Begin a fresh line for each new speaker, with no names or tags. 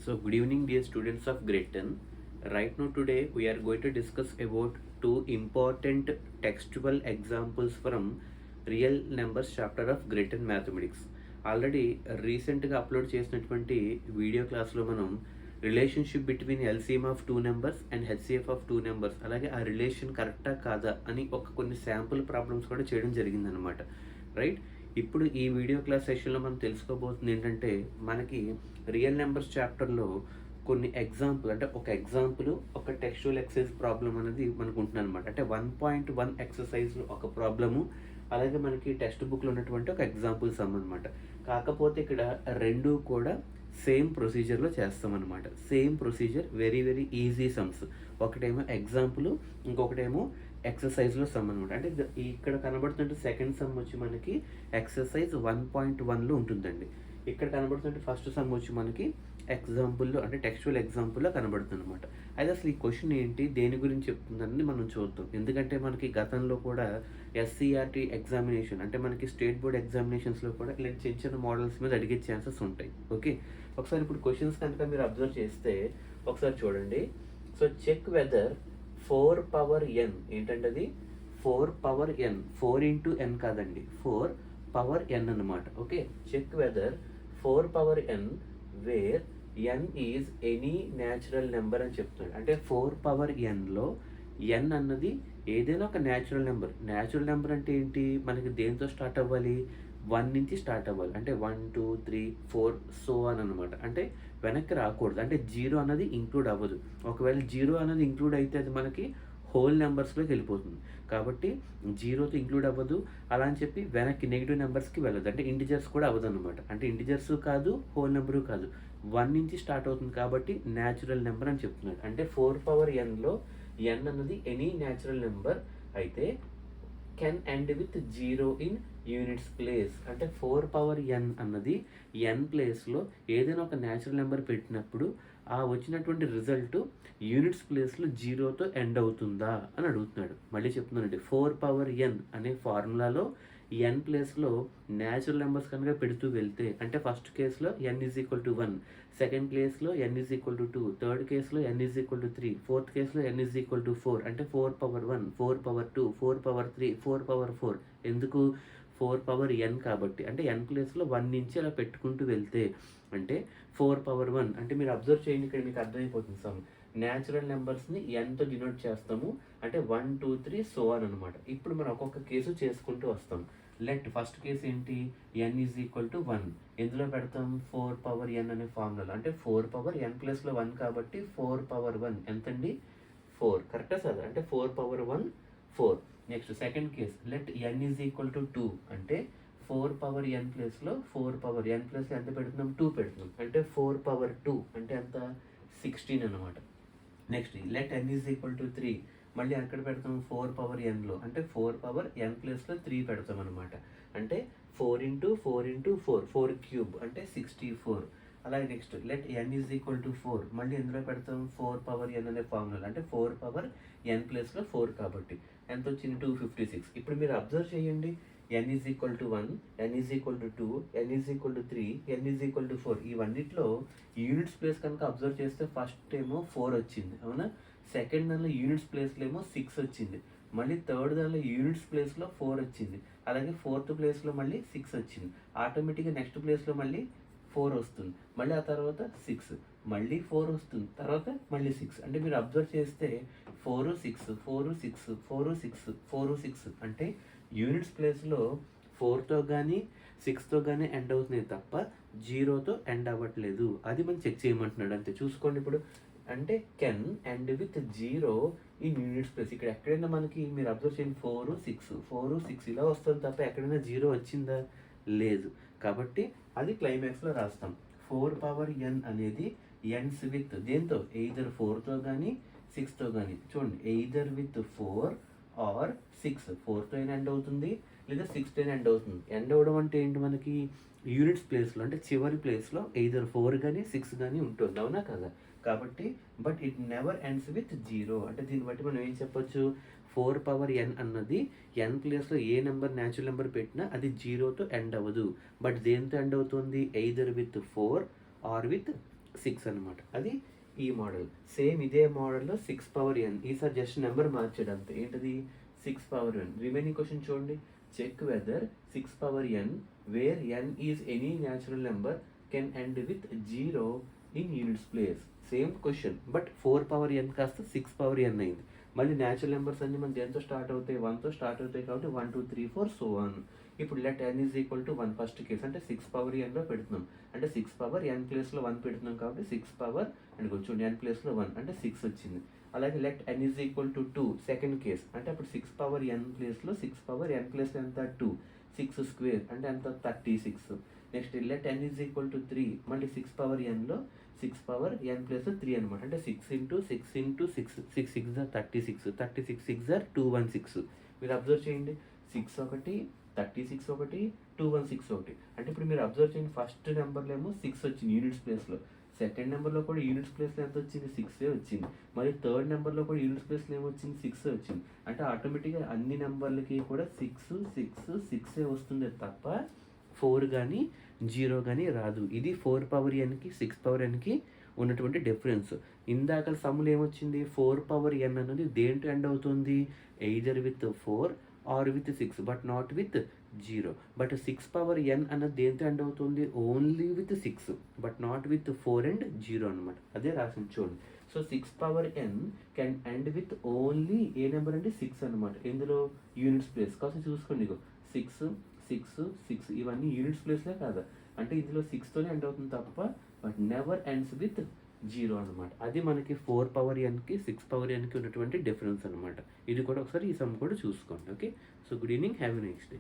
So good evening dear students of grade 10. Right now today we are going to discuss about two important textual examples from real numbers chapter of grade 10 mathematics. Already రీసెంట్గా upload చేసినటువంటి video క్లాస్లో మనం relationship between LCM of two numbers and HCF of two numbers అలాగే ఆ relation కరెక్టా కాదా అని కొన్ని శాంపుల్ ప్రాబ్లమ్స్ కూడా చేయడం జరిగిందనమాట. రైట్, ఇప్పుడు ఈ వీడియో క్లాస్ సెషన్లో మనం తెలుసుకోబోతుంది ఏంటంటే మనకి రియల్ నెంబర్స్ చాప్టర్లో కొన్ని ఎగ్జాంపుల్ అంటే ఒక ఎగ్జాంపుల్ ఒక టెక్స్చువల్ ఎక్సర్సైజ్ ప్రాబ్లం అనేది మనకు ఉంటున్నాను అనమాట. అంటే 1.1 ఎక్సర్సైజ్లో ఒక ప్రాబ్లము, అలాగే మనకి టెక్స్ట్ బుక్లో ఉన్నటువంటి ఒక ఎగ్జాంపుల్ సమ్ అనమాట. కాకపోతే ఇక్కడ రెండు కూడా సేమ్ ప్రొసీజర్లో చేస్తామన్నమాట. Same procedure, very very easy sums. ఒకటేమో ఎగ్జాంపుల్, ఇంకొకటేమో ఎక్సర్సైజ్లో సమ్ అనమాట. అంటే ఇక్కడ కనబడుతుంటే సెకండ్ సమ్ వచ్చి మనకి ఎక్సర్సైజ్ 1.1లో ఉంటుందండి. ఇక్కడ కనబడుతుంటే ఫస్ట్ సమ్ వచ్చి మనకి ఎగ్జాంపుల్లో అంటే టెక్స్చువల్ ఎగ్జాంపుల్లో కనబడుతుంది అనమాట. అయితే అసలు ఈ క్వశ్చన్ ఏంటి, దేని గురించి చెప్తుందని మనం చూద్దాం. ఎందుకంటే మనకి గతంలో కూడా ఎస్సీఆర్టీ ఎగ్జామినేషన్ అంటే మనకి స్టేట్ బోర్డ్ ఎగ్జామినేషన్స్లో కూడా ఇలాంటి చిన్న చిన్న మోడల్స్ మీద అడిగే ఛాన్సెస్ ఉంటాయి. ఓకే, ఒకసారి ఇప్పుడు క్వశ్చన్స్ కనుక మీరు అబ్జర్వ్ చేస్తే ఒకసారి చూడండి. సో చెక్ వెదర్ 4 పవర్ ఎన్ ఏంటంటే అది 4 పవర్ ఎన్, 4 ఇంటూ ఎన్ కాదండి, 4 పవర్ ఎన్ అనమాట. Okay, check whether 4 power n where n is any natural number అని చెప్తున్నాడు. అంటే 4 పవర్ ఎన్లో ఎన్ అన్నది ఏదైనా ఒక న్యాచురల్ నెంబర్. న్యాచురల్ నెంబర్ అంటే ఏంటి, మనకి దేంతో స్టార్ట్ అవ్వాలి, 1 నుంచి స్టార్ట్ అవ్వాలి. అంటే 1 2 3 4 సో అని అనమాట. అంటే వెనక్కి రాకూడదు, అంటే 0 అన్నది ఇంక్లూడ్ అవ్వదు. ఒకవేళ 0 అన్నది ఇంక్లూడ్ అయితే అది మనకి హోల్ నెంబర్స్లోకి వెళ్ళిపోతుంది. కాబట్టి 0తో ఇంక్లూడ్ అవ్వదు, అలా అని చెప్పి వెనక్కి నెగిటివ్ నెంబర్స్కి వెళ్ళదు. అంటే ఇంటిజర్స్ కూడా అవ్వదు అనమాట. అంటే ఇంటిజర్స్ కాదు, హోల్ నెంబరు కాదు, 1 నుంచి స్టార్ట్ అవుతుంది కాబట్టి న్యాచురల్ నెంబర్ అని చెప్తున్నాడు. అంటే 4 పవర్ ఎన్లో ఎన్ అన్నది ఎనీ న్యాచురల్ నెంబర్ అయితే can end with 0 in units place. అంటే 4 పవర్ ఎన్ అన్నది ఎన్ ప్లేస్లో ఏదైనా ఒక న్యాచురల్ నెంబర్ పెట్టినప్పుడు ఆ వచ్చినటువంటి రిజల్ట్ యూనిట్స్ ప్లేస్లో 0తో ఎండ్ అవుతుందా అని అడుగుతున్నాడు. మళ్ళీ చెప్తున్నానండి, 4 పవర్ ఎన్ అనే ఫార్ములాలో ఎన్ ప్లేస్లో న్యాచురల్ నెంబర్స్ కనుక పెడుతూ వెళ్తే అంటే ఫస్ట్ కేసులో ఎన్ ఈజ్ ఈక్వల్ టు 1, సెకండ్ కేసులో ఎన్ ఈజ్ ఈక్వల్ టు 2, థర్డ్ కేసులో ఎన్ ఈజ్ ఈక్వల్ టు 3, ఫోర్త్ కేసులో ఎన్ ఈజ్ ఈక్వల్ టు 4. అంటే 4 పవర్ 1, 4 పవర్ 2, 4 పవర్ 3, 4 పవర్ 4. ఎందుకు, 4 పవర్ ఎన్ కాబట్టి. అంటే ఎన్ ప్లేస్లో 1 నుంచి అలా పెట్టుకుంటూ వెళ్తే అంటే 4 పవర్ 1. అంటే మీరు అబ్జర్వ్ చేయండి, ఇక్కడ మీకు అర్థమైపోతుంది సమ్. న్యాచురల్ నెంబర్స్ని ఎన్తో డినోట్ చేస్తాము. అంటే 1 2 3 సో అని అనమాట. ఇప్పుడు మనం ఒక్కొక్క కేసు చేసుకుంటూ వస్తాం. లెట్ ఫస్ట్ కేసు ఏంటి, ఎన్ ఈజ్ ఈక్వల్ టు 1. ఎందులో పెడతాం, 4 పవర్ ఎన్ అనే ఫార్ములా. అంటే 4 పవర్ ఎన్ ప్లస్లో 1 కాబట్టి 4 పవర్ 1 ఎంతండి, 4. కరెక్టా సార్? అంటే 4 power 1 4. Next second case, let n is equal to 2. అంటే 4 పవర్ ఎన్ ప్లేస్లో 4 పవర్ ఎన్ ప్లస్ ఎంత పెడుతున్నాం, 2 పెడుతున్నాం. అంటే 4 పవర్ 2 అంటే ఎంత, 16 అనమాట. Next let n is equal to 3. మళ్ళీ అక్కడ పెడతాం 4 పవర్ ఎన్లో. అంటే 4 పవర్ ఎన్ ప్లేస్లో 3 పెడతాం అనమాట. అంటే 4 ఇంటూ 4 ఇంటూ 4, 4 క్యూబ్ అంటే 64. అలాగే next let n is equal to 4. మళ్ళీ ఎందులో పెడతాం, 4 పవర్ ఎన్ అనే ఫార్ములా. అంటే 4 పవర్ ఎన్ ప్లేస్లో 4 కాబట్టి ఎంత వచ్చింది, 256. ఇప్పుడు మీరు అబ్జర్వ్ చేయండి, N is equal to 1, N is equal to 2, N is equal to 3, N is equal to 4. ఇవన్నిట్లో యూనిట్స్ ప్లేస్ కనుక అబ్జర్వ్ చేస్తే ఫస్ట్ ఏమో 4 వచ్చింది, అవునా. సెకండ్ దానిలో యూనిట్స్ ప్లేస్లో ఏమో 6 వచ్చింది. మళ్ళీ థర్డ్ దానిలో యూనిట్స్ ప్లేస్లో 4 వచ్చింది. అలాగే ఫోర్త్ ప్లేస్లో మళ్ళీ 6 వచ్చింది. ఆటోమేటిక్గా నెక్స్ట్ ప్లేస్లో మళ్ళీ 4 వస్తుంది. మళ్ళీ ఆ తర్వాత 6, మళ్ళీ 4 వస్తుంది, తర్వాత మళ్ళీ 6. అంటే మీరు అబ్జర్వ్ చేస్తే 4 6 4 6 4 6 4 6 అంటే యూనిట్స్ ప్లేస్లో 4తో కానీ 6తో కానీ ఎండ్ అవుతున్నాయి తప్ప 0తో ఎండ్ అవ్వట్లేదు. అది మనం చెక్ చేయమంటున్నాడు అంతే. చూసుకోండి ఇప్పుడు, అంటే can end with 0 in units place. ఇక్కడ ఎక్కడైనా మనకి మీరు అబ్జర్వ్ చేయండి, 4 6 4 6 ఇలా వస్తుంది తప్ప ఎక్కడైనా 0 వచ్చిందా, లేదు. కాబట్టి అది క్లైమాక్స్లో రాస్తాం. 4 పవర్ ఎన్ అనేది ఎన్స్ విత్ దేంతో, ఎయిదర్ 4తో కానీ 6తో కానీ. చూడండి, ఎయిదర్ విత్ 4 ఆర్ 6. 4తో అయినా ఎండ్ అవుతుంది, లేదా 6తో అయినా ఎండ్ అవుతుంది. ఎండ్ అవ్వడం అంటే ఏంటి, మనకి యూనిట్స్ ప్లేస్లో అంటే చివరి ప్లేస్లో ఎయిదర్ 4 కానీ 6 కానీ ఉంటుంది, అవునా కదా. కాబట్టి but it never ends with 0. అంటే దీన్ని బట్టి మనం ఏం చెప్పొచ్చు, 4 పవర్ ఎన్ అన్నది ఎన్ ప్లేస్లో ఏ నెంబర్ న్యాచురల్ నెంబర్ పెట్టినా అది 0తో ఎండ్ అవ్వదు. బట్ దేంతో ఎండ్ అవుతుంది, ఎయిదర్ విత్ 4 ఆర్ విత్ 6 అనమాట. అది ఈ మోడల్. సేమ్ ఇదే మోడల్లో 6 పవర్ n, ఈసారి జస్ట్ నెంబర్ మార్చాడు అంతే. ఏంటది 6 పవర్ n. రిమైనింగ్ క్వశ్చన్ చూడండి. Check whether 6 power n where n is any natural number can end with 0 in units place. Same question but 4 power n కాస్త 6 power n అయింది. మళ్ళీ natural numbers అన్ని మనకి ఎంతో స్టార్ట్ అవుతాయి, 1తో స్టార్ట్ అవుతాయి కాబట్టి 1 2 3 4 సో ఆన్. ఇప్పుడు let n is equal to 1 first case, అంటే 6 పవర్ nలో పెడుతున్నాం, అంటే 6 పవర్ n ప్లేస్లో 1 పెడుతున్నాం కాబట్టి 6 పవర్ అండ్ కొంచెం n ప్లేస్లో 1 అంటే 6 వచ్చింది. అలాగే let n is equal to 2 second case, అంటే అప్పుడు 6 పవర్ n ప్లేస్లో 6 పవర్ n ప్లేస్లో ఎంత 2, 6 స్క్వేర్ అంటే ఎంత 36. Next let n is equal to 3, మళ్ళీ 6 పవర్ nలో 6 పవర్ n ప్లస్ 3 అనమాట, అంటే 6 ఇంటూ 6 ఇంటూ 6, 6 6 36, 36 6 216. మీరు అబ్జర్వ్ చేయండి, 6 ఒకటి 36 ఒకటి 216 ఒకటి. అంటే ఇప్పుడు మీరు అబ్జర్వ్ చేయండి, ఫస్ట్ నెంబర్లో ఏమో 6 వచ్చింది యూనిట్స్ ప్లేస్లో, సెకండ్ నెంబర్లో కూడా యూనిట్స్ ప్లేస్లో ఎంత వచ్చింది 6 వచ్చింది, మరి థర్డ్ నెంబర్లో కూడా యూనిట్స్ ప్లేస్లో ఏమొచ్చింది 6 వచ్చింది. అంటే ఆటోమేటిక్గా అన్ని నెంబర్లకి కూడా 6 6 6 వస్తుంది తప్ప 4 కానీ 0 కానీ రాదు. ఇది 4 పవర్ nకి 6 పవర్ nకి ఉన్నటువంటి డిఫరెన్స్. ఇందాక సమ్ములు ఏమొచ్చింది 4 పవర్ n అనేది దేంట్లో ఎండ్ అవుతుంది, either with 4 or with 6 but not with 0. But 6 power n అన్నది దేంతో ఎండ్ అవుతుంది, only with 6 but not with 4 and 0 అనమాట. అదే రాసింది చూడండి. So 6 power n can end with only a number అంటే 6 అనమాట. ఇందులో యూనిట్స్ ప్లేస్ కాస్త చూసుకోండి, 6 6 6 ఇవన్నీ యూనిట్స్ ప్లేస్లే కాదా, అంటే ఇందులో 6తోనే ఎండ్ అవుతుంది తప్ప బట్ నెవర్ ఎండ్స్ విత్ 0 అనమాట. అది మనకి 4 పవర్ nకి 6 పవర్ nకి ఉన్నటువంటి డిఫరెన్స్ అనమాట. ఇది కూడా ఒకసారి ఈ సమ్ కూడా చూసుకోండి. Okay, so good evening, have a nice day.